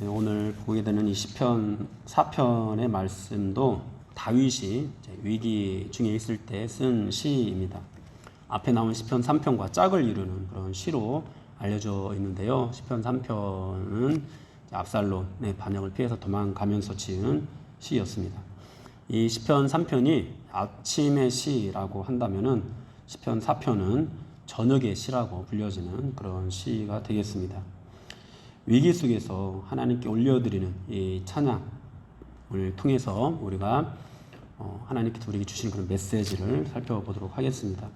오늘 보게 되는 이 시편 4편의 말씀도 다윗이 위기 중에 있을 때 쓴 시입니다. 앞에 나온 시편 3편과 짝을 이루는 그런 시로 알려져 있는데요. 시편 3편은 압살롬의 반역을 피해서 도망가면서 지은 시였습니다. 이 시편 3편이 아침의 시라고 한다면은 시편 4편은 저녁의 시라고 불려지는 그런 시가 되겠습니다. 위기 속에서 하나님께 올려드리는 이 찬양을 통해서 우리가 하나님께서 우리에게 주신 그런 메시지를 살펴보도록 하겠습니다.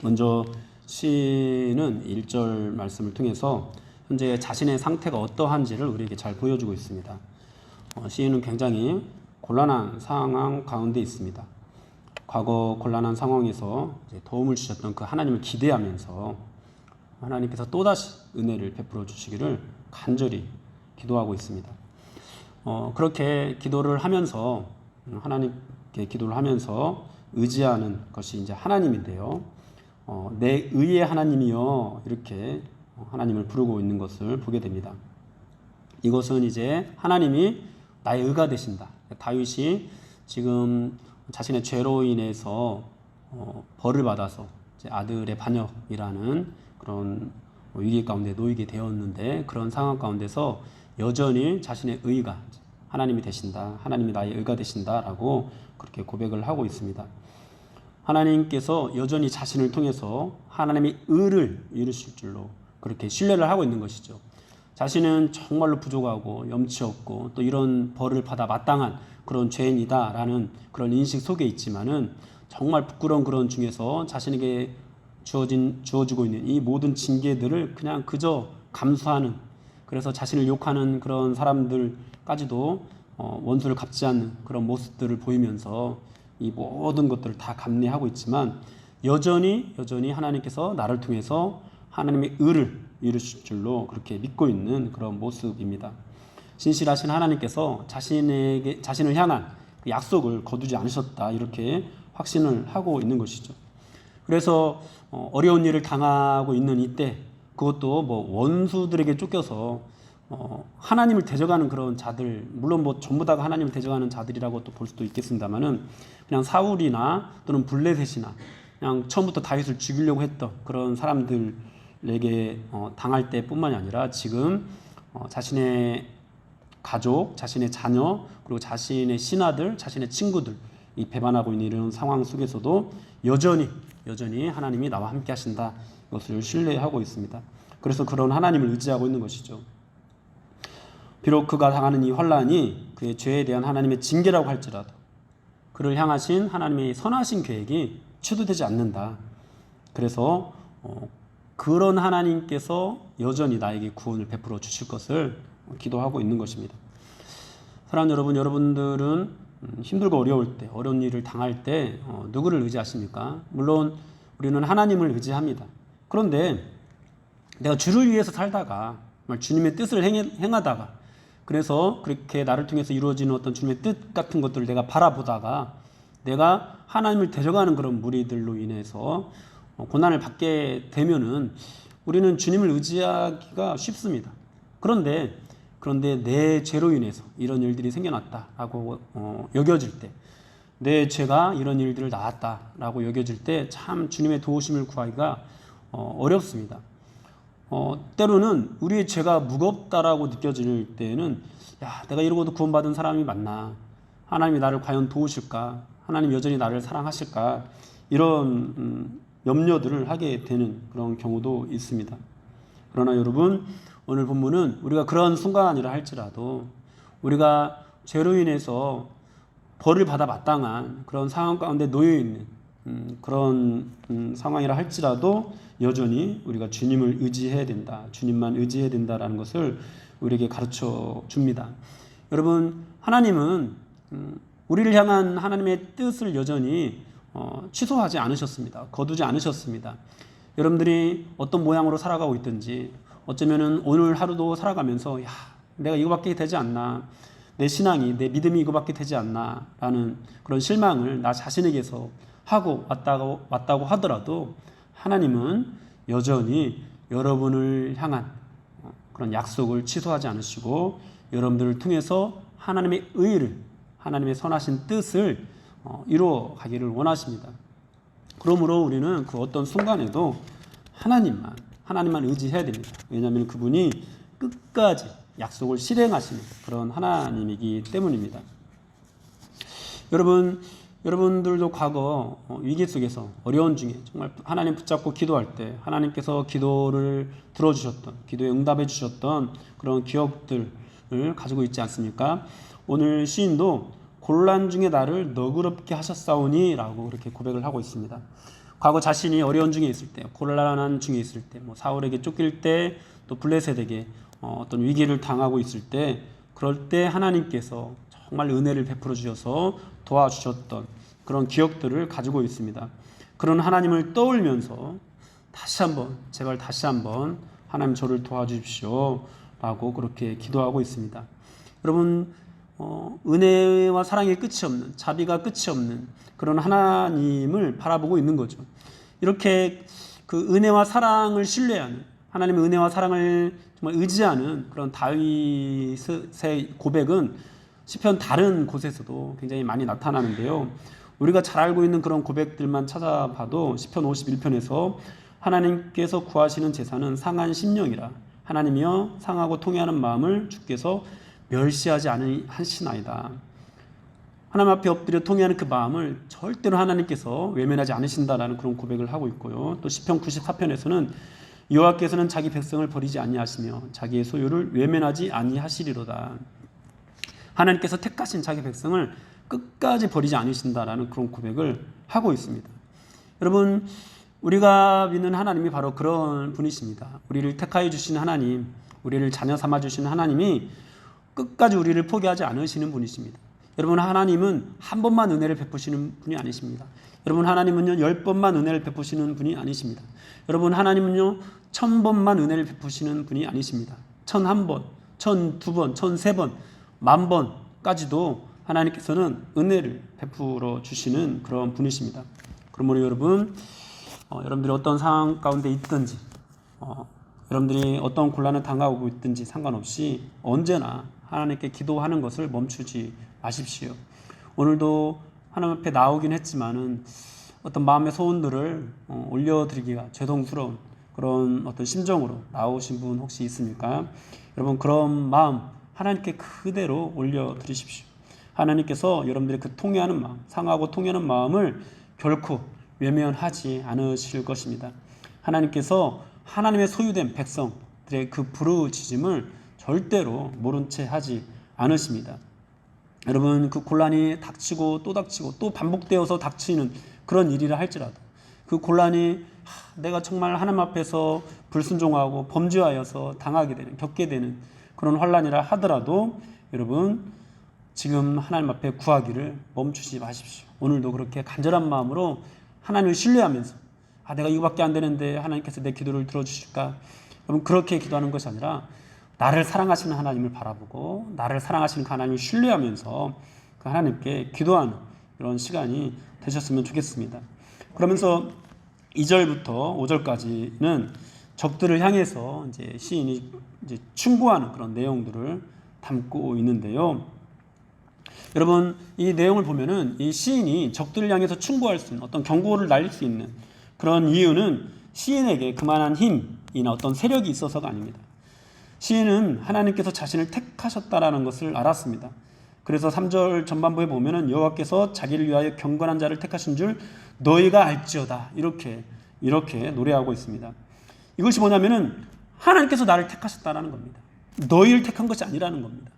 먼저 시는 1절 말씀을 통해서 현재 자신의 상태가 어떠한지를 우리에게 잘 보여주고 있습니다. 시인은 굉장히 곤란한 상황 가운데 있습니다. 과거 곤란한 상황에서 도움을 주셨던 그 하나님을 기대하면서 하나님께서 또다시 은혜를 베풀어 주시기를 간절히 기도하고 있습니다. 그렇게 기도를 하면서 하나님께 기도를 하면서 의지하는 것이 이제 하나님인데요. 내 의의 하나님이여 이렇게 하나님을 부르고 있는 것을 보게 됩니다. 이것은 이제 하나님이 나의 의가 되신다. 다윗이 지금 자신의 죄로 인해서 벌을 받아서 아들의 반역이라는 그런 위기 가운데 놓이게 되었는데 그런 상황 가운데서 여전히 자신의 의가 하나님이 되신다. 하나님이 나의 의가 되신다라고 그렇게 고백을 하고 있습니다. 하나님께서 여전히 자신을 통해서 하나님의 의를 이루실 줄로 그렇게 신뢰를 하고 있는 것이죠. 자신은 정말로 부족하고 염치 없고 또 이런 벌을 받아 마땅한 그런 죄인이다라는 그런 인식 속에 있지만은 정말 부끄러운 그런 중에서 자신에게 주어지고 있는 이 모든 징계들을 그냥 그저 감수하는, 그래서 자신을 욕하는 그런 사람들까지도 원수를 갚지 않는 그런 모습들을 보이면서 이 모든 것들을 다 감내하고 있지만 여전히 하나님께서 나를 통해서 하나님의 의를 이루실 줄로 그렇게 믿고 있는 그런 모습입니다. 신실하신 하나님께서 자신을 향한 그 약속을 거두지 않으셨다 이렇게 확신을 하고 있는 것이죠. 그래서 어려운 일을 당하고 있는 이때, 그것도 원수들에게 쫓겨서 하나님을 대적하는 그런 자들, 물론 전부 다가 하나님을 대적하는 자들이라고 또 볼 수도 있겠습니다만은 그냥 사울이나 또는 블레셋이나 그냥 처음부터 다윗을 죽이려고 했던 그런 사람들에게 당할 때뿐만이 아니라 지금 자신의 가족, 자신의 자녀, 그리고 자신의 신하들, 자신의 친구들 이 배반하고 있는 이런 상황 속에서도 여전히 하나님이 나와 함께 하신다. 이것을 신뢰하고 있습니다. 그래서 그런 하나님을 의지하고 있는 것이죠. 비록 그가 당하는 이 환난이 그의 죄에 대한 하나님의 징계라고 할지라도 그를 향하신 하나님의 선하신 계획이 취소되지 않는다. 그래서 그런 하나님께서 여전히 나에게 구원을 베풀어 주실 것을 기도하고 있는 것입니다. 사랑하는 여러분, 여러분들은 힘들고 어려울 때, 어려운 일을 당할 때 누구를 의지하십니까? 물론 우리는 하나님을 의지합니다. 그런데 내가 주를 위해서 살다가 주님의 뜻을 행하다가 그래서 그렇게 나를 통해서 이루어지는 어떤 주님의 뜻 같은 것들을 내가 바라보다가 내가 하나님을 대적하는 그런 무리들로 인해서 고난을 받게 되면은 우리는 주님을 의지하기가 쉽습니다. 그런데 내 죄로 인해서 이런 일들이 생겨났다라고 여겨질 때, 내 죄가 이런 일들을 낳았다라고 여겨질 때 참 주님의 도우심을 구하기가 어렵습니다. 때로는 우리의 죄가 무겁다라고 느껴질 때에는 내가 이러고도 구원받은 사람이 맞나? 하나님이 나를 과연 도우실까? 하나님 여전히 나를 사랑하실까? 이런 염려들을 하게 되는 그런 경우도 있습니다. 그러나 여러분, 오늘 본문은 우리가 그런 순간이라 할지라도 우리가 죄로 인해서 벌을 받아 마땅한 그런 상황 가운데 놓여 있는 그런 상황이라 할지라도 여전히 우리가 주님을 의지해야 된다. 주님만 의지해야 된다라는 것을 우리에게 가르쳐 줍니다. 여러분, 하나님은 우리를 향한 하나님의 뜻을 여전히 취소하지 않으셨습니다. 거두지 않으셨습니다. 여러분들이 어떤 모양으로 살아가고 있든지 어쩌면은 오늘 하루도 살아가면서 내가 이거밖에 되지 않나, 내 신앙이, 내 믿음이 이거밖에 되지 않나 라는 그런 실망을 나 자신에게서 하고 왔다고 하더라도 하나님은 여전히 여러분을 향한 그런 약속을 취소하지 않으시고 여러분들을 통해서 하나님의 의를, 하나님의 선하신 뜻을 이루어 가기를 원하십니다. 그러므로 우리는 그 어떤 순간에도 하나님만 의지해야 됩니다. 왜냐하면 그분이 끝까지 약속을 실행하시는 그런 하나님이기 때문입니다. 여러분들도 과거 위기 속에서 어려운 중에 정말 하나님 붙잡고 기도할 때 하나님께서 기도를 들어주셨던, 기도에 응답해 주셨던 그런 기억들을 가지고 있지 않습니까? 오늘 시인도 곤란 중에 나를 너그럽게 하셨사오니 라고 그렇게 고백을 하고 있습니다. 과거 자신이 어려운 중에 있을 때, 곤란한 중에 있을 때, 사울에게 쫓길 때, 또 블레셋에게 어떤 위기를 당하고 있을 때, 그럴 때 하나님께서 정말 은혜를 베풀어 주셔서 도와주셨던 그런 기억들을 가지고 있습니다. 그런 하나님을 떠올리면서 제발 다시 한번 하나님 저를 도와주십시오 라고 그렇게 기도하고 있습니다. 여러분, 은혜와 사랑의 끝이 없는, 자비가 끝이 없는 그런 하나님을 바라보고 있는 거죠. 이렇게 그 은혜와 사랑을 신뢰하는, 하나님의 은혜와 사랑을 정말 의지하는 그런 다윗의 고백은 시편 다른 곳에서도 굉장히 많이 나타나는데요. 우리가 잘 알고 있는 그런 고백들만 찾아봐도 시편 51편에서 하나님께서 구하시는 제사는 상한 심령이라 하나님이여 상하고 통회하는 마음을 주께서 멸시하지 않으시나이다. 하나님 앞에 엎드려 통회하는 그 마음을 절대로 하나님께서 외면하지 않으신다라는 그런 고백을 하고 있고요. 또 시편 94편에서는 여호와께서는 자기 백성을 버리지 아니하시며 자기의 소유를 외면하지 아니하시리로다. 하나님께서 택하신 자기 백성을 끝까지 버리지 않으신다라는 그런 고백을 하고 있습니다. 여러분, 우리가 믿는 하나님이 바로 그런 분이십니다. 우리를 택하여 주신 하나님, 우리를 자녀 삼아 주신 하나님이 끝까지 우리를 포기하지 않으시는 분이십니다. 여러분, 하나님은 한 번만 은혜를 베푸시는 분이 아니십니다. 여러분, 하나님은요 10번만 은혜를 베푸시는 분이 아니십니다. 여러분, 하나님은요 1000번만 은혜를 베푸시는 분이 아니십니다. 1001번, 1002번, 1003번, 10,000번까지도 하나님께서는 은혜를 베풀어 주시는 그런 분이십니다. 그러므로 여러분들이 어떤 상황 가운데 있든지, 여러분들이 어떤 곤란을 당하고 있든지 상관없이 언제나 하나님께 기도하는 것을 멈추지 마십시오. 오늘도 하나님 앞에 나오긴 했지만은 어떤 마음의 소원들을 올려드리기가 죄송스러운 그런 어떤 심정으로 나오신 분 혹시 있습니까? 여러분, 그런 마음 하나님께 그대로 올려드리십시오. 하나님께서 여러분들의 그 통회하는 마음, 상하고 통회하는 마음을 결코 외면하지 않으실 것입니다. 하나님께서 하나님의 소유된 백성들의 그 부르짖음을 절대로 모른 채 하지 않으십니다. 여러분, 그 곤란이 닥치고 또 반복되어서 닥치는 그런 일이라 할지라도 그 곤란이 내가 정말 하나님 앞에서 불순종하고 범죄하여서 겪게 되는 그런 환난이라 하더라도 여러분, 지금 하나님 앞에 구하기를 멈추지 마십시오. 오늘도 그렇게 간절한 마음으로 하나님을 신뢰하면서 내가 이거밖에 안 되는데 하나님께서 내 기도를 들어주실까? 여러분, 그렇게 기도하는 것이 아니라 나를 사랑하시는 하나님을 바라보고 나를 사랑하시는 그 하나님을 신뢰하면서 그 하나님께 기도하는 이런 시간이 되셨으면 좋겠습니다. 그러면서 2절부터 5절까지는 적들을 향해서 이제 시인이 충고하는 그런 내용들을 담고 있는데요. 여러분, 이 내용을 보면은 이 시인이 적들을 향해서 충고할 수 있는 어떤 경고를 날릴 수 있는 그런 이유는 시인에게 그만한 힘이나 어떤 세력이 있어서가 아닙니다. 시인은 하나님께서 자신을 택하셨다라는 것을 알았습니다. 그래서 3절 전반부에 보면은 여호와께서 자기를 위하여 경건한 자를 택하신 줄 너희가 알지어다 이렇게 노래하고 있습니다. 이것이 뭐냐면은 하나님께서 나를 택하셨다라는 겁니다. 너희를 택한 것이 아니라는 겁니다.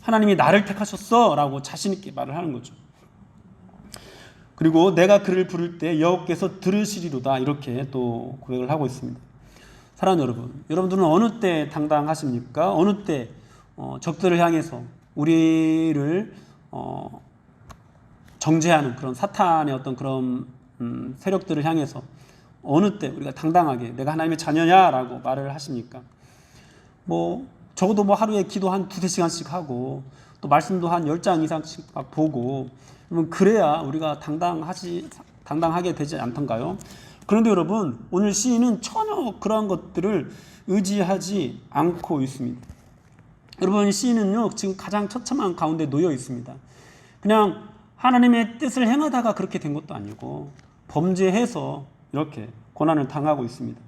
하나님이 나를 택하셨어 라고 자신 있게 말을 하는 거죠. 그리고 내가 그를 부를 때 여호와께서 들으시리로다 이렇게 또 고백을 하고 있습니다. 사랑하는 여러분, 여러분들은 어느 때 당당하십니까? 어느 때 적들을 향해서 우리를 정죄하는 그런 사탄의 어떤 그런 세력들을 향해서 어느 때 우리가 당당하게 내가 하나님의 자녀냐라고 말을 하십니까? 적어도 하루에 기도 한 2-3시간씩 하고 또 말씀도 한 10장 이상씩 보고 그래야 우리가 당당하게 되지 않던가요? 그런데 여러분, 오늘 시인은 전혀 그러한 것들을 의지하지 않고 있습니다. 여러분, 시인은요 지금 가장 처참한 가운데 놓여 있습니다. 그냥 하나님의 뜻을 행하다가 그렇게 된 것도 아니고 범죄해서 이렇게 고난을 당하고 있습니다.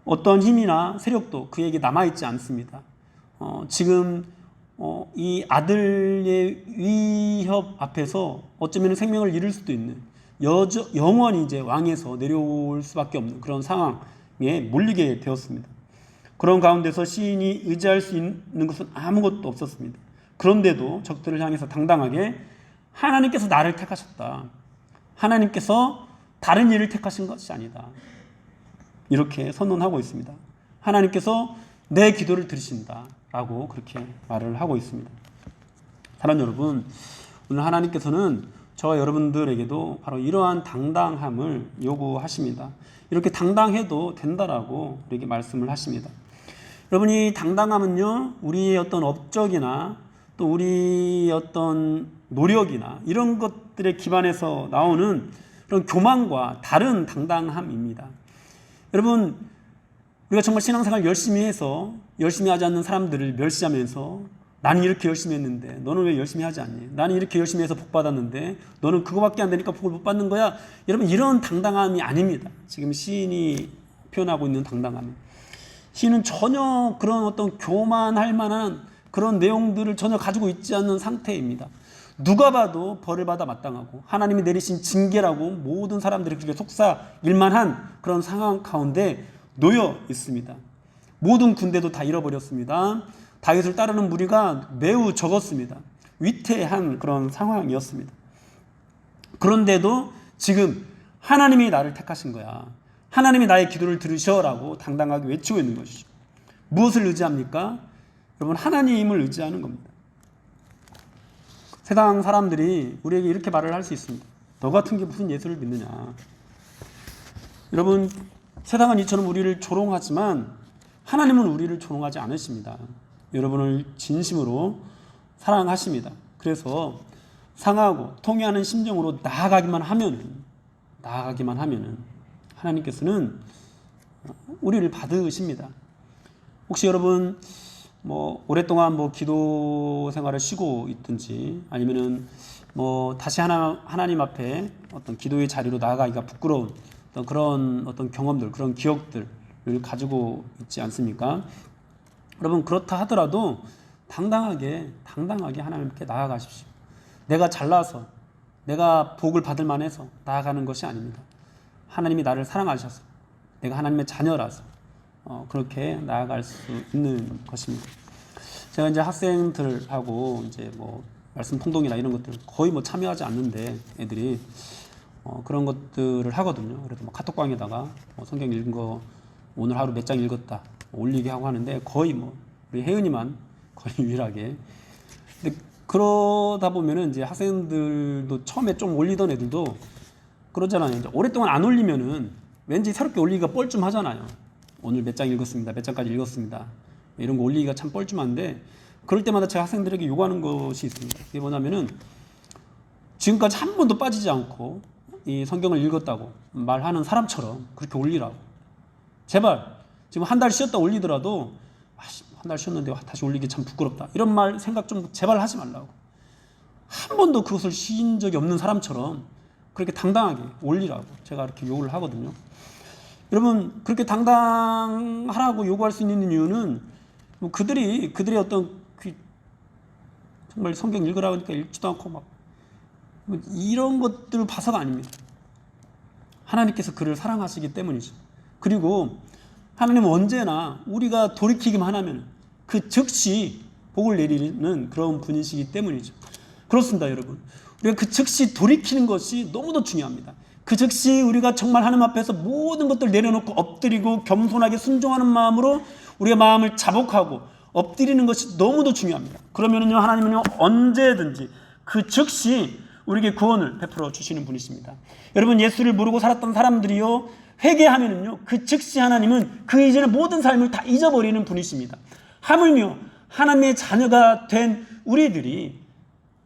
어떤 힘이나 세력도 그에게 남아있지 않습니다. 지금 이 아들의 위협 앞에서 어쩌면 생명을 잃을 수도 있는, 영원히 이제 왕에서 내려올 수밖에 없는 그런 상황에 몰리게 되었습니다. 그런 가운데서 시인이 의지할 수 있는 것은 아무것도 없었습니다. 그런데도 적들을 향해서 당당하게 하나님께서 나를 택하셨다, 하나님께서 다른 일을 택하신 것이 아니다, 이렇게 선언하고 있습니다. 하나님께서 내 기도를 들으신다 라고 그렇게 말을 하고 있습니다. 사랑하는 여러분, 오늘 하나님께서는 저와 여러분들에게도 바로 이러한 당당함을 요구하십니다. 이렇게 당당해도 된다라고 우리에게 말씀을 하십니다. 여러분이 당당함은요, 우리의 어떤 업적이나 또 우리의 어떤 노력이나 이런 것들에 기반해서 나오는 그런 교만과 다른 당당함입니다. 여러분, 우리가 정말 신앙생활 열심히 해서 열심히 하지 않는 사람들을 멸시하면서 나는 이렇게 열심히 했는데 너는 왜 열심히 하지 않니? 나는 이렇게 열심히 해서 복 받았는데 너는 그거밖에 안 되니까 복을 못 받는 거야? 여러분, 이런 당당함이 아닙니다. 지금 시인이 표현하고 있는 당당함은, 시인은 전혀 그런 어떤 교만할 만한 그런 내용들을 전혀 가지고 있지 않는 상태입니다. 누가 봐도 벌을 받아 마땅하고 하나님이 내리신 징계라고 모든 사람들이 그렇게 속삭일만한 그런 상황 가운데 놓여 있습니다. 모든 군대도 다 잃어버렸습니다. 다윗을 따르는 무리가 매우 적었습니다. 위태한 그런 상황이었습니다. 그런데도 지금 하나님이 나를 택하신 거야, 하나님이 나의 기도를 들으셔라고 당당하게 외치고 있는 것이죠. 무엇을 의지합니까? 여러분, 하나님을 의지하는 겁니다. 세상 사람들이 우리에게 이렇게 말을 할 수 있습니다. 너 같은 게 무슨 예수를 믿느냐. 여러분, 세상은 이처럼 우리를 조롱하지만 하나님은 우리를 조롱하지 않으십니다. 여러분을 진심으로 사랑하십니다. 그래서 상하고 통회하는 심정으로 나아가기만 하면은 하나님께서는 우리를 받으십니다. 혹시 여러분 오랫동안 기도 생활을 쉬고 있든지 아니면은 다시 하나님 앞에 어떤 기도의 자리로 나아가기가 부끄러운 그런 경험들, 그런 기억들을 가지고 있지 않습니까? 여러분, 그렇다 하더라도 당당하게 하나님께 나아가십시오. 내가 잘나서 내가 복을 받을 만해서 나아가는 것이 아닙니다. 하나님이 나를 사랑하셔서 내가 하나님의 자녀라서 그렇게 나아갈 수 있는 것입니다. 제가 이제 학생들하고 이제 말씀 통독이나 이런 것들 거의 참여하지 않는데 애들이 그런 것들을 하거든요. 그래서 카톡방에다가 성경 읽은 거 오늘 하루 몇 장 읽었다 올리게 하고 하는데 거의 우리 혜은이만 거의 유일하게. 근데 그러다 보면은 이제 학생들도 처음에 좀 올리던 애들도 그러잖아요. 이제 오랫동안 안 올리면은 왠지 새롭게 올리기가 뻘쭘하잖아요. 오늘 몇 장 읽었습니다, 몇 장까지 읽었습니다, 이런 거 올리기가 참 뻘쭘한데, 그럴 때마다 제가 학생들에게 요구하는 것이 있습니다. 그게 뭐냐면은 지금까지 한 번도 빠지지 않고 이 성경을 읽었다고 말하는 사람처럼 그렇게 올리라고. 제발 지금 한 달 쉬었다 올리더라도 한 달 쉬었는데 다시 올리기 참 부끄럽다, 이런 말 생각 좀 제발 하지 말라고. 한 번도 그것을 쉰 적이 없는 사람처럼 그렇게 당당하게 올리라고 제가 이렇게 요구를 하거든요. 여러분, 그렇게 당당하라고 요구할 수 있는 이유는 그들이 어떤 정말 성경 읽으라고 하니까 읽지도 않고 이런 것들을 봐서가 아닙니다. 하나님께서 그를 사랑하시기 때문이죠. 그리고 하나님은 언제나 우리가 돌이키기만 하면 그 즉시 복을 내리는 그런 분이시기 때문이죠. 그렇습니다, 여러분. 우리가 그 즉시 돌이키는 것이 너무도 중요합니다. 그 즉시 우리가 정말 하나님 앞에서 모든 것들을 내려놓고 엎드리고 겸손하게 순종하는 마음으로 우리의 마음을 자복하고 엎드리는 것이 너무도 중요합니다. 그러면은요, 하나님은요 언제든지 그 즉시 우리에게 구원을 베풀어 주시는 분이십니다. 여러분, 예수를 모르고 살았던 사람들이요 회개하면은요 그 즉시 하나님은 그 이전의 모든 삶을 다 잊어버리는 분이십니다. 하물며 하나님의 자녀가 된 우리들이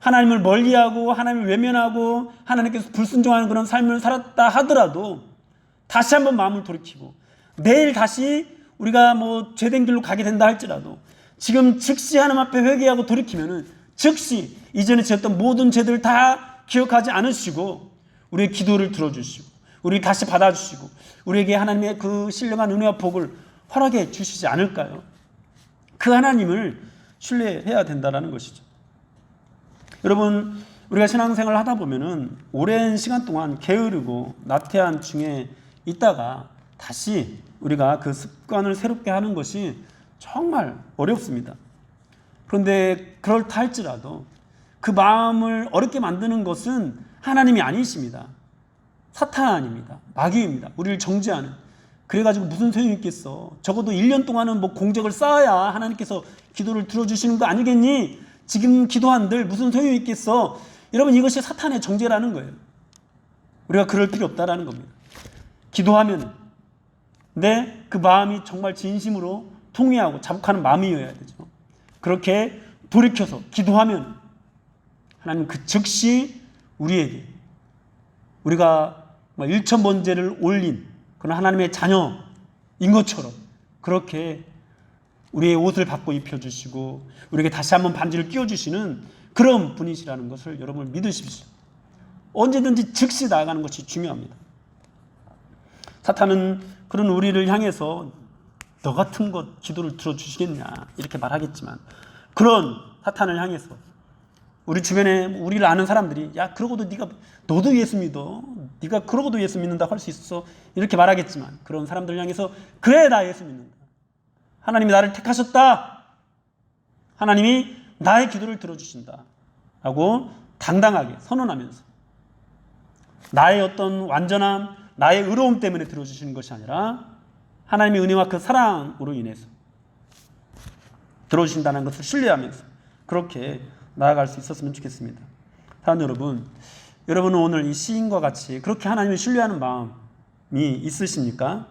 하나님을 멀리하고 하나님을 외면하고 하나님께서 불순종하는 그런 삶을 살았다 하더라도 다시 한번 마음을 돌이키고 내일 다시 우리가 뭐 죄된 길로 가게 된다 할지라도 지금 즉시 하나님 앞에 회개하고 돌이키면은 즉시 이전에 지었던 모든 죄들을 다 기억하지 않으시고 우리의 기도를 들어주시고 우리 다시 받아주시고 우리에게 하나님의 그 신령한 은혜와 복을 허락해 주시지 않을까요? 그 하나님을 신뢰해야 된다는 것이죠. 여러분, 우리가 신앙생활을 하다 보면은 오랜 시간 동안 게으르고 나태한 중에 있다가 다시 우리가 그 습관을 새롭게 하는 것이 정말 어렵습니다. 그런데 그렇다 할지라도 그 마음을 어렵게 만드는 것은 하나님이 아니십니다. 사탄입니다. 마귀입니다. 우리를 정죄하는. 그래가지고 무슨 소용이 있겠어. 적어도 1년 동안은 뭐 공적을 쌓아야 하나님께서 기도를 들어주시는 거 아니겠니? 지금 기도한들 무슨 소용이 있겠어. 여러분, 이것이 사탄의 정죄라는 거예요. 우리가 그럴 필요 없다라는 겁니다. 기도하면 내 그 마음이 정말 진심으로 통회하고 자복하는 마음이어야 되죠. 그렇게 돌이켜서 기도하면 하나님 그 즉시 우리에게 우리가 1,000번제를 올린 그런 하나님의 자녀인 것처럼 그렇게 우리의 옷을 바꿔 입혀주시고 우리에게 다시 한번 반지를 끼워주시는 그런 분이시라는 것을 여러분 믿으십시오. 언제든지 즉시 나아가는 것이 중요합니다. 사탄은 그런 우리를 향해서 너 같은 것 기도를 들어주시겠냐 이렇게 말하겠지만 그런 사탄을 향해서 우리 주변에 우리를 아는 사람들이 야 그러고도 너도 예수 믿어 네가 그러고도 예수 믿는다고 할 수 있어 이렇게 말하겠지만 그런 사람들을 향해서 그래 나 예수 믿는다. 하나님이 나를 택하셨다. 하나님이 나의 기도를 들어주신다 라고 당당하게 선언하면서 나의 어떤 완전함 나의 의로움 때문에 들어주시는 것이 아니라 하나님의 은혜와 그 사랑으로 인해서 들어주신다는 것을 신뢰하면서 그렇게 나아갈 수 있었으면 좋겠습니다. 사랑하는 여러분, 여러분은 오늘 이 시인과 같이 그렇게 하나님을 신뢰하는 마음이 있으십니까?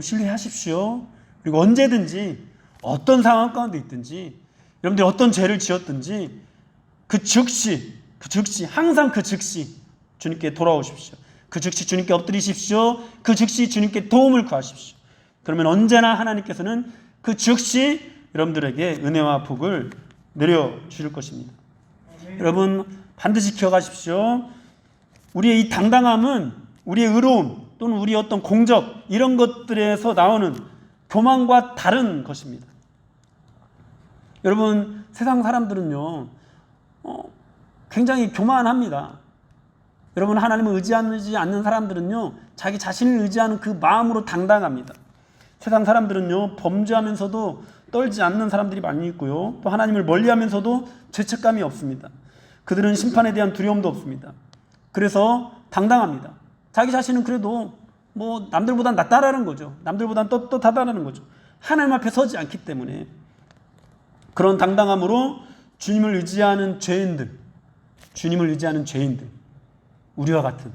신뢰하십시오. 그리고 언제든지 어떤 상황 가운데 있든지 여러분들이 어떤 죄를 지었든지 그 즉시 항상 그 즉시 주님께 돌아오십시오. 그 즉시 주님께 엎드리십시오. 그 즉시 주님께 도움을 구하십시오. 그러면 언제나 하나님께서는 그 즉시 여러분들에게 은혜와 복을 내려주실 것입니다. 여러분 반드시 기억하십시오. 우리의 이 당당함은 우리의 의로움 또는 우리의 어떤 공적 이런 것들에서 나오는 교만과 다른 것입니다. 여러분 세상 사람들은요 굉장히 교만합니다. 여러분 하나님을 의지하지 않는 사람들은요 자기 자신을 의지하는 그 마음으로 당당합니다. 세상 사람들은요 범죄하면서도 떨지 않는 사람들이 많이 있고요. 또 하나님을 멀리하면서도 죄책감이 없습니다. 그들은 심판에 대한 두려움도 없습니다. 그래서 당당합니다. 자기 자신은 그래도 뭐 남들보단 낫다라는 거죠. 남들보단 떳떳하다라는 거죠. 하나님 앞에 서지 않기 때문에 그런 당당함으로 주님을 의지하는 죄인들 우리와 같은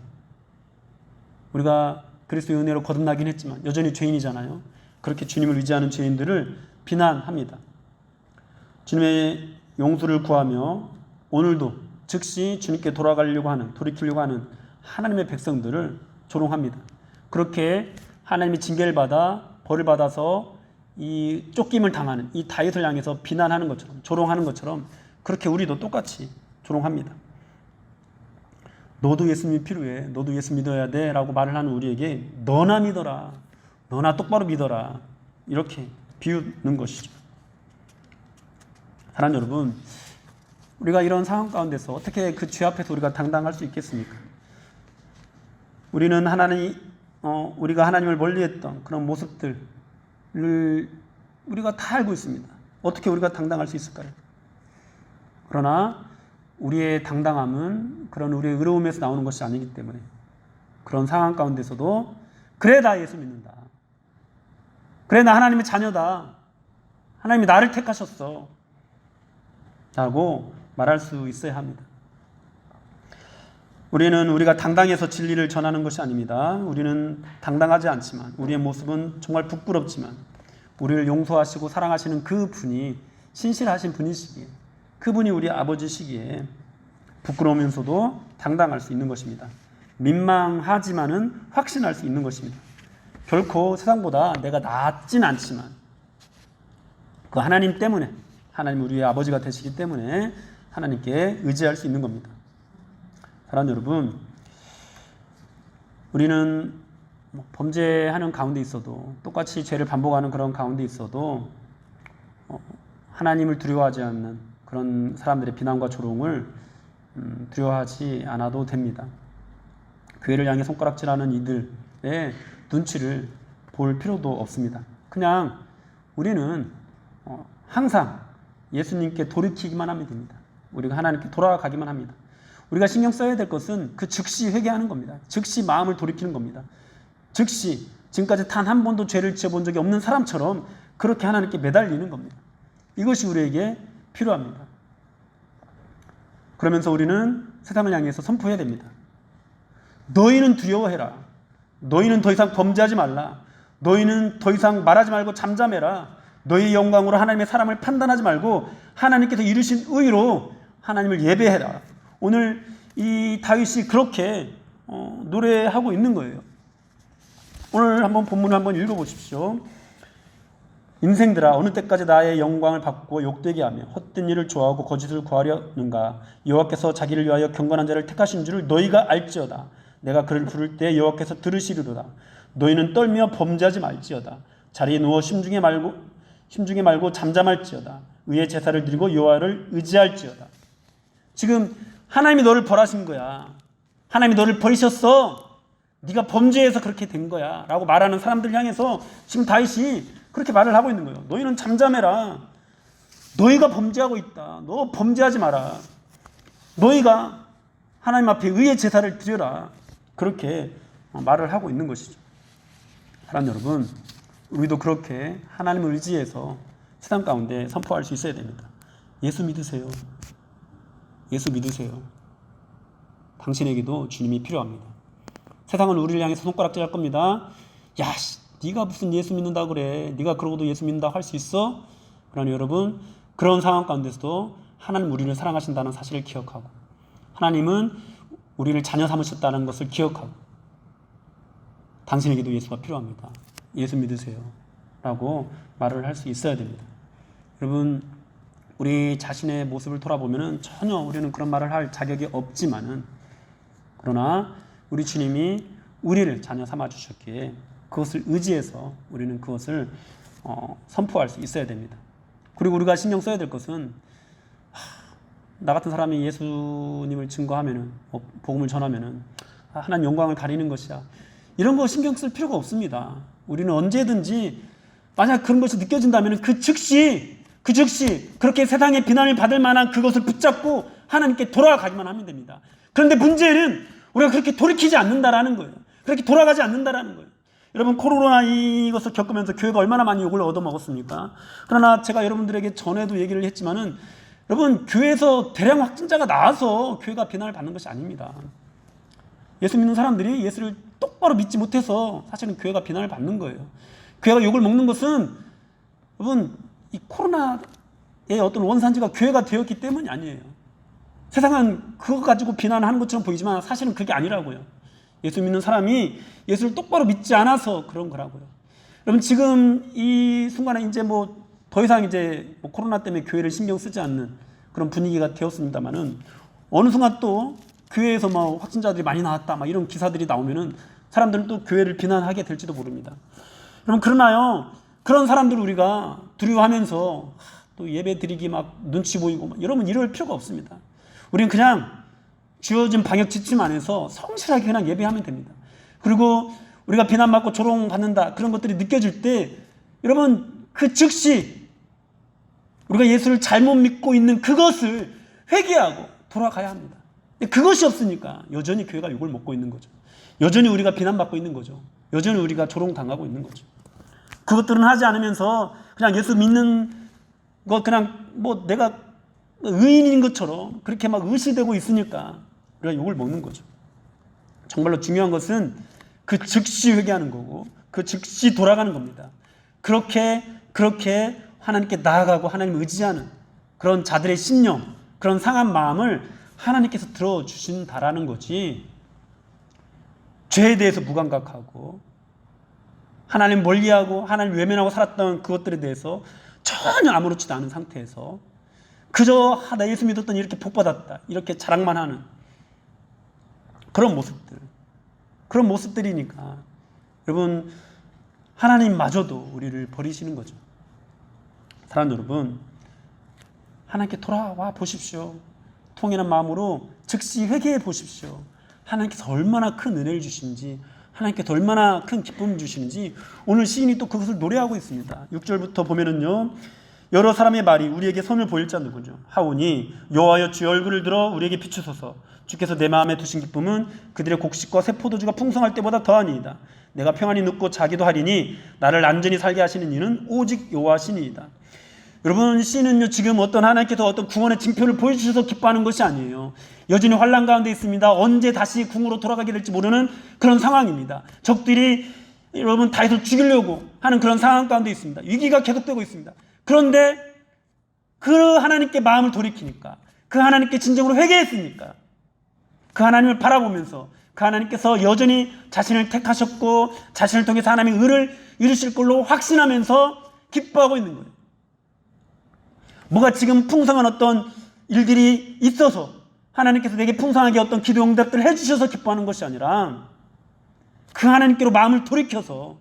우리가 그리스도의 은혜로 거듭나긴 했지만 여전히 죄인이잖아요. 그렇게 주님을 의지하는 죄인들을 비난합니다. 주님의 용서를 구하며 오늘도 즉시 주님께 돌이키려고 하는 하나님의 백성들을 조롱합니다. 그렇게 하나님이 징계를 받아 벌을 받아서 이 쫓김을 당하는 이 다윗을 향해서 비난하는 것처럼 조롱하는 것처럼 그렇게 우리도 똑같이 조롱합니다. 너도 예수님이 필요해. 너도 예수 믿어야 돼 라고 말을 하는 우리에게 너나 믿어라. 너나 똑바로 믿어라. 이렇게 비우는 것이죠. 사랑하는 여러분, 우리가 이런 상황 가운데서 어떻게 그 죄 앞에서 우리가 당당할 수 있겠습니까? 우리는 우리가 하나님을 멀리했던 그런 모습들을 우리가 다 알고 있습니다. 어떻게 우리가 당당할 수 있을까요? 그러나 우리의 당당함은 그런 우리의 의로움에서 나오는 것이 아니기 때문에 그런 상황 가운데서도 그래 나 예수 믿는다. 그래 나 하나님의 자녀다. 하나님이 나를 택하셨어. 라고 말할 수 있어야 합니다. 우리는 우리가 당당해서 진리를 전하는 것이 아닙니다. 우리는 당당하지 않지만 우리의 모습은 정말 부끄럽지만 우리를 용서하시고 사랑하시는 그 분이 신실하신 분이시기에 그분이 우리 아버지시기에 부끄러우면서도 당당할 수 있는 것입니다. 민망하지만은 확신할 수 있는 것입니다. 결코 세상보다 내가 낫진 않지만 그 하나님 때문에, 하나님 우리의 아버지가 되시기 때문에 하나님께 의지할 수 있는 겁니다. 사랑하는 여러분, 우리는 범죄하는 가운데 있어도, 똑같이 죄를 반복하는 그런 가운데 있어도 하나님을 두려워하지 않는 그런 사람들의 비난과 조롱을 두려워하지 않아도 됩니다. 교회를 향해 손가락질하는 이들의 눈치를 볼 필요도 없습니다. 그냥 우리는 항상 예수님께 돌이키기만 하면 됩니다. 우리가 하나님께 돌아가기만 합니다. 우리가 신경 써야 될 것은 그 즉시 회개하는 겁니다. 즉시 마음을 돌이키는 겁니다. 즉시 지금까지 단 한 번도 죄를 지어본 적이 없는 사람처럼 그렇게 하나님께 매달리는 겁니다. 이것이 우리에게 필요합니다. 그러면서 우리는 세상을 향해서 선포해야 됩니다. 너희는 두려워해라. 너희는 더 이상 범죄하지 말라. 너희는 더 이상 말하지 말고 잠잠해라. 너희의 영광으로 하나님의 사람을 판단하지 말고 하나님께서 이루신 의로 하나님을 예배해라. 오늘 이 다윗이 그렇게 노래하고 있는 거예요. 오늘 한번 본문을 한번 읽어보십시오. 인생들아, 어느 때까지 나의 영광을 바꾸고 욕되게 하며 헛된 일을 좋아하고 거짓을 구하려는가. 여호와께서 자기를 위하여 경건한 자를 택하신 줄을 너희가 알지어다. 내가 그를 부를 때 여호와께서 들으시리로다. 너희는 떨며 범죄하지 말지어다. 자리에 누워 심중에 말고 잠잠할지어다. 의의 제사를 드리고 여호와를 의지할지어다. 지금 하나님이 너를 벌하신 거야. 하나님이 너를 버리셨어. 네가 범죄해서 그렇게 된 거야 라고 말하는 사람들 향해서 지금 다윗이 그렇게 말을 하고 있는 거예요. 너희는 잠잠해라. 너희가 범죄하고 있다. 너 범죄하지 마라. 너희가 하나님 앞에 의의 제사를 드려라. 그렇게 말을 하고 있는 것이죠. 사랑하는 여러분, 우리도 그렇게 하나님을 의지해서 세상 가운데 선포할 수 있어야 됩니다. 예수 믿으세요. 예수 믿으세요. 당신에게도 주님이 필요합니다. 세상은 우리를 향해서 손가락질할 겁니다. 야, 네가 무슨 예수 믿는다 그래. 네가 그러고도 예수 믿는다고 할 수 있어? 그러나 여러분, 그런 상황 가운데서도 하나님 우리를 사랑하신다는 사실을 기억하고, 하나님은 우리를 자녀 삼으셨다는 것을 기억하고, 당신에게도 예수가 필요합니다. 예수 믿으세요 라고 말을 할 수 있어야 됩니다. 여러분, 우리 자신의 모습을 돌아보면 전혀 우리는 그런 말을 할 자격이 없지만은, 그러나 우리 주님이 우리를 자녀 삼아주셨기에 그것을 의지해서 우리는 그것을 선포할 수 있어야 됩니다. 그리고 우리가 신경 써야 될 것은, 나 같은 사람이 예수님을 증거하면은, 복음을 전하면은 하나님 영광을 가리는 것이야, 이런 거 신경 쓸 필요가 없습니다. 우리는 언제든지 만약 그런 것이 느껴진다면 그 즉시 그렇게 세상의 비난을 받을 만한 그것을 붙잡고 하나님께 돌아가기만 하면 됩니다. 그런데 문제는 우리가 그렇게 돌이키지 않는다라는 거예요. 그렇게 돌아가지 않는다라는 거예요. 여러분, 코로나 이것을 겪으면서 교회가 얼마나 많이 욕을 얻어먹었습니까? 그러나 제가 여러분들에게 전에도 얘기를 했지만은, 여러분, 교회에서 대량 확진자가 나와서 교회가 비난을 받는 것이 아닙니다. 예수 믿는 사람들이 예수를 똑바로 믿지 못해서 사실은 교회가 비난을 받는 거예요. 교회가 욕을 먹는 것은, 여러분, 이 코로나의 어떤 원산지가 교회가 되었기 때문이 아니에요. 세상은 그거 가지고 비난하는 것처럼 보이지만 사실은 그게 아니라고요. 예수 믿는 사람이 예수를 똑바로 믿지 않아서 그런 거라고요. 여러분, 지금 이 순간에 이제 더 이상 이제 코로나 때문에 교회를 신경 쓰지 않는 그런 분위기가 되었습니다만은, 어느 순간 또 교회에서 확진자들이 많이 나왔다 이런 기사들이 나오면은 사람들은 또 교회를 비난하게 될지도 모릅니다. 여러분, 그러나요, 그런 사람들 우리가 두려워하면서 또 예배 드리기 눈치 보이고 여러분, 이럴 필요가 없습니다. 우리는 그냥 주어진 방역 지침 안에서 성실하게 그냥 예배하면 됩니다. 그리고 우리가 비난받고 조롱받는다 그런 것들이 느껴질 때, 여러분, 그 즉시 우리가 예수를 잘못 믿고 있는 그것을 회개하고 돌아가야 합니다. 그것이 없으니까 여전히 교회가 욕을 먹고 있는 거죠. 여전히 우리가 비난받고 있는 거죠. 여전히 우리가 조롱당하고 있는 거죠. 그것들은 하지 않으면서 그냥 예수 믿는 거 그냥 내가 의인인 것처럼 그렇게 의시되고 있으니까 우리가 욕을 먹는 거죠. 정말로 중요한 것은 그 즉시 회개하는 거고 그 즉시 돌아가는 겁니다. 그렇게 하나님께 나아가고 하나님을 의지하는 그런 자들의 심령, 그런 상한 마음을 하나님께서 들어주신다라는 거지, 죄에 대해서 무감각하고 하나님 멀리하고 하나님 외면하고 살았던 그것들에 대해서 전혀 아무렇지도 않은 상태에서 그저 나 예수 믿었더니 이렇게 복받았다, 이렇게 자랑만 하는 그런 모습들이니까 여러분, 하나님마저도 우리를 버리시는 거죠. 사랑하는 여러분, 하나님께 돌아와 보십시오. 통연한 마음으로 즉시 회개해 보십시오. 하나님께서 얼마나 큰 은혜를 주시는지, 하나님께서 얼마나 큰 기쁨을 주시는지 오늘 시인이 또 그것을 노래하고 있습니다. 6절부터 보면은요, 여러 사람의 말이 우리에게 선을 보일 자 누구죠? 하오니 여호와여 주의 얼굴을 들어 우리에게 비추소서. 주께서 내 마음에 두신 기쁨은 그들의 곡식과 새 포도주가 풍성할 때보다 더하니이다. 내가 평안히 눕고 자기도 하리니 나를 안전히 살게 하시는 이는 오직 여호와시니이다. 여러분, 시인은요 지금 어떤 하나님께서 어떤 구원의 징표를 보여주셔서 기뻐하는 것이 아니에요. 여전히 환난 가운데 있습니다. 언제 다시 궁으로 돌아가게 될지 모르는 그런 상황입니다. 적들이 여러분 다윗을 죽이려고 하는 그런 상황 가운데 있습니다. 위기가 계속되고 있습니다. 그런데 그 하나님께 마음을 돌이키니까, 그 하나님께 진정으로 회개했으니까, 그 하나님을 바라보면서 그 하나님께서 여전히 자신을 택하셨고 자신을 통해서 하나님의 의를 이루실 걸로 확신하면서 기뻐하고 있는 거예요. 뭐가 지금 풍성한 어떤 일들이 있어서 하나님께서 내게 풍성하게 어떤 기도 응답들을 해주셔서 기뻐하는 것이 아니라 그 하나님께로 마음을 돌이켜서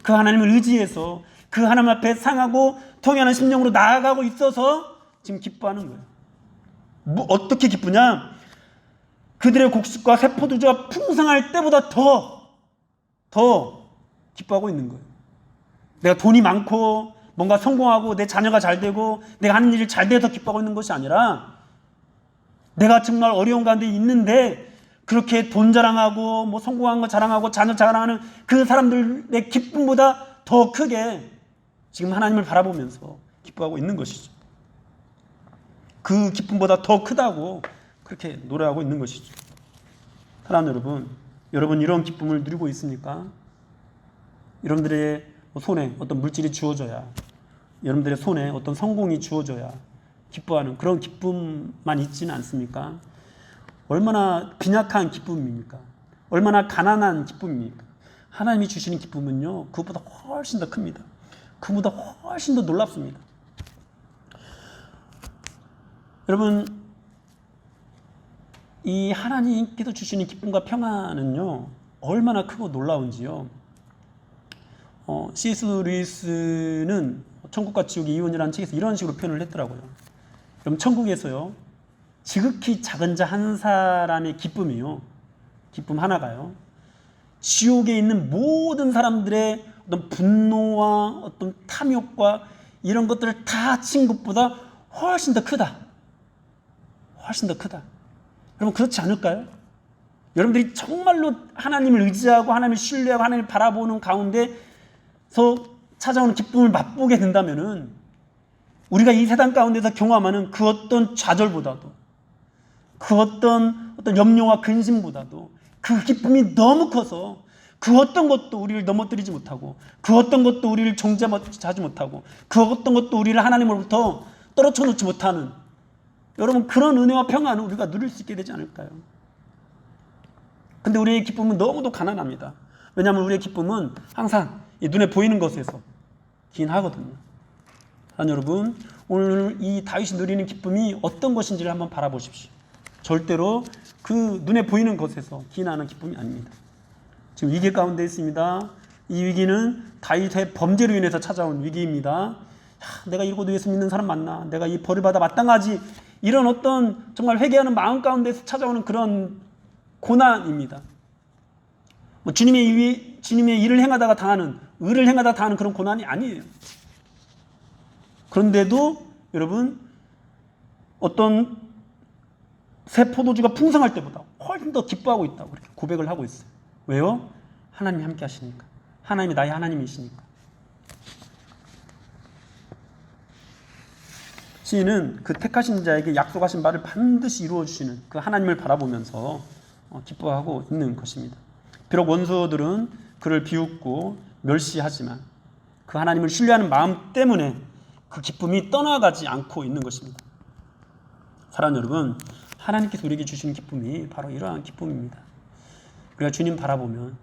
그 하나님을 의지해서 그 하나님 앞에 상하고 통연한 심령으로 나아가고 있어서 지금 기뻐하는 거예요. 어떻게 기쁘냐? 그들의 곡식과 새 포도주가 풍성할 때보다 더 기뻐하고 있는 거예요. 내가 돈이 많고 뭔가 성공하고 내 자녀가 잘 되고 내가 하는 일이 잘 돼서 기뻐하고 있는 것이 아니라 내가 정말 어려운 가운데 있는데 그렇게 돈 자랑하고 뭐 성공한 거 자랑하고 자녀 자랑하는 그 사람들의 기쁨보다 더 크게 지금 하나님을 바라보면서 기뻐하고 있는 것이죠. 그 기쁨보다 더 크다고 그렇게 노래하고 있는 것이죠. 사랑하는 여러분 이런 기쁨을 누리고 있습니까? 여러분들의 손에 어떤 물질이 주어져야, 여러분들의 손에 어떤 성공이 주어져야 기뻐하는 그런 기쁨만 있지는 않습니까? 얼마나 빈약한 기쁨입니까? 얼마나 가난한 기쁨입니까? 하나님이 주시는 기쁨은요, 그것보다 훨씬 더 큽니다. 그보다 훨씬 더 놀랍습니다. 여러분, 이 하나님께서 주시는 기쁨과 평안은요 얼마나 크고 놀라운지요. C.S. 루이스는 천국과 지옥의 이혼이라는 책에서 이런 식으로 표현을 했더라고요. 그럼 천국에서요 지극히 작은 자 한 사람의 기쁨이요, 기쁨 하나가요, 지옥에 있는 모든 사람들의 어떤 분노와 어떤 탐욕과 이런 것들을 다 합친 것보다 훨씬 더 크다. 훨씬 더 크다. 여러분, 그렇지 않을까요? 여러분들이 정말로 하나님을 의지하고 하나님을 신뢰하고 하나님을 바라보는 가운데서 찾아오는 기쁨을 맛보게 된다면은 우리가 이 세상 가운데서 경험하는 그 어떤 좌절보다도, 그 어떤 염려와 근심보다도 그 기쁨이 너무 커서 그 어떤 것도 우리를 넘어뜨리지 못하고, 그 어떤 것도 우리를 정죄하지 못하고, 그 어떤 것도 우리를 하나님으로부터 떨어져 놓지 못하는, 여러분, 그런 은혜와 평안을 우리가 누릴 수 있게 되지 않을까요? 근데 우리의 기쁨은 너무도 가난합니다. 왜냐하면 우리의 기쁨은 항상 눈에 보이는 것에서 기인하거든요. 여러분, 오늘 이 다윗이 누리는 기쁨이 어떤 것인지를 한번 바라보십시오. 절대로 그 눈에 보이는 것에서 기인하는 기쁨이 아닙니다. 지금 위기 가운데 있습니다. 이 위기는 다윗의 범죄로 인해서 찾아온 위기입니다. 내가 이러고도 예수 믿는 사람 맞나? 내가 이 벌을 받아 마땅하지? 이런 어떤 정말 회개하는 마음 가운데서 찾아오는 그런 고난입니다. 뭐 주님의 일을 행하다가 당하는, 의를 행하다가 당하는 그런 고난이 아니에요. 그런데도 여러분, 어떤 새 포도주가 풍성할 때보다 훨씬 더 기뻐하고 있다고 그렇게 고백을 하고 있어요. 왜요? 하나님이 함께 하시니까. 하나님이 나의 하나님이시니까. 시인은 그 택하신 자에게 약속하신 바를 반드시 이루어주시는 그 하나님을 바라보면서 기뻐하고 있는 것입니다. 비록 원수들은 그를 비웃고 멸시하지만 그 하나님을 신뢰하는 마음 때문에 그 기쁨이 떠나가지 않고 있는 것입니다. 사랑하는 여러분, 하나님께서 우리에게 주시는 기쁨이 바로 이러한 기쁨입니다. 우리가 주님 바라보면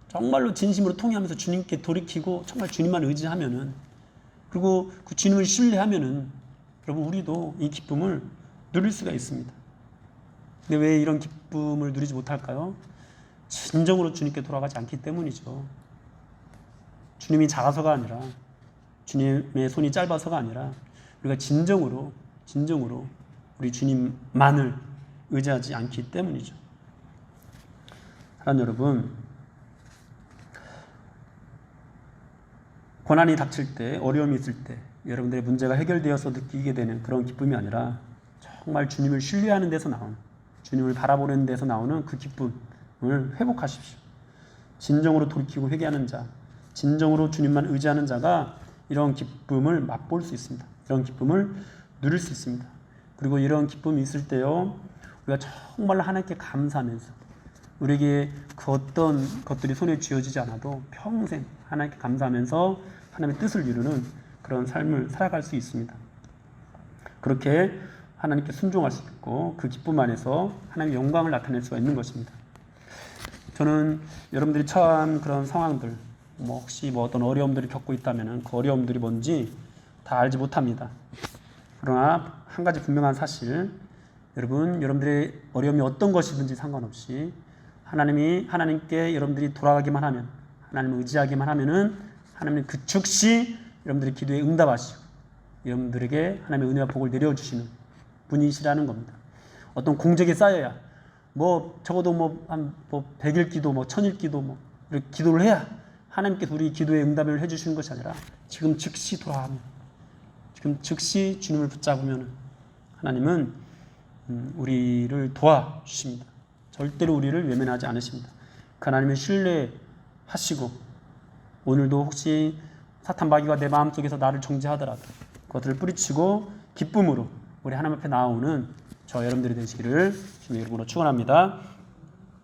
정말로 진심으로 통회하면서 주님께 돌이키고 정말 주님만 의지하면은, 그리고 그 주님을 신뢰하면은 여러분 우리도 이 기쁨을 누릴 수가 있습니다. 근데 왜 이런 기쁨을 누리지 못할까요? 진정으로 주님께 돌아가지 않기 때문이죠. 주님이 작아서가 아니라, 주님의 손이 짧아서가 아니라, 우리가 진정으로 우리 주님만을 의지하지 않기 때문이죠. 사랑하는 여러분, 고난이 닥칠 때, 어려움이 있을 때 여러분들의 문제가 해결되어서 느끼게 되는 그런 기쁨이 아니라 정말 주님을 신뢰하는 데서 나오는, 주님을 바라보는 데서 나오는 그 기쁨을 회복하십시오. 진정으로 돌이키고 회개하는 자, 진정으로 주님만 의지하는 자가 이런 기쁨을 맛볼 수 있습니다. 이런 기쁨을 누릴 수 있습니다. 그리고 이런 기쁨이 있을 때요, 우리가 정말 하나님께 감사하면서, 우리에게 그 어떤 것들이 손에 쥐어지지 않아도 평생 하나님께 감사하면서 하나님의 뜻을 이루는 그런 삶을 살아갈 수 있습니다. 그렇게 하나님께 순종할 수 있고 그 기쁨 안에서 하나님의 영광을 나타낼 수가 있는 것입니다. 저는 여러분들이 처한 그런 상황들, 혹시 어떤 어려움들을 겪고 있다면 그 어려움들이 뭔지 다 알지 못합니다. 그러나 한 가지 분명한 사실, 여러분들의 어려움이 어떤 것이든지 상관없이 하나님께 여러분들이 돌아가기만 하면, 하나님을 의지하기만 하면은 하나님은 그 즉시 여러분들의 기도에 응답하시고 여러분들에게 하나님의 은혜와 복을 내려주시는 분이시라는 겁니다. 어떤 공적이 쌓여야, 적어도 한 100일 기도, 1000일 기도, 이렇게 기도를 해야 하나님께서 우리 기도에 응답을 해주시는 것이 아니라 지금 즉시 돌아가면, 지금 즉시 주님을 붙잡으면 하나님은 우리를 도와주십니다. 절대로 우리를 외면하지 않으십니다. 그 하나님을 신뢰하시고, 오늘도 혹시 사탄 마귀가 내 마음속에서 나를 정죄하더라도 그것들을 뿌리치고 기쁨으로 우리 하나님 앞에 나오는 저 여러분들이 되시기를 주님의 이름으로 축원합니다.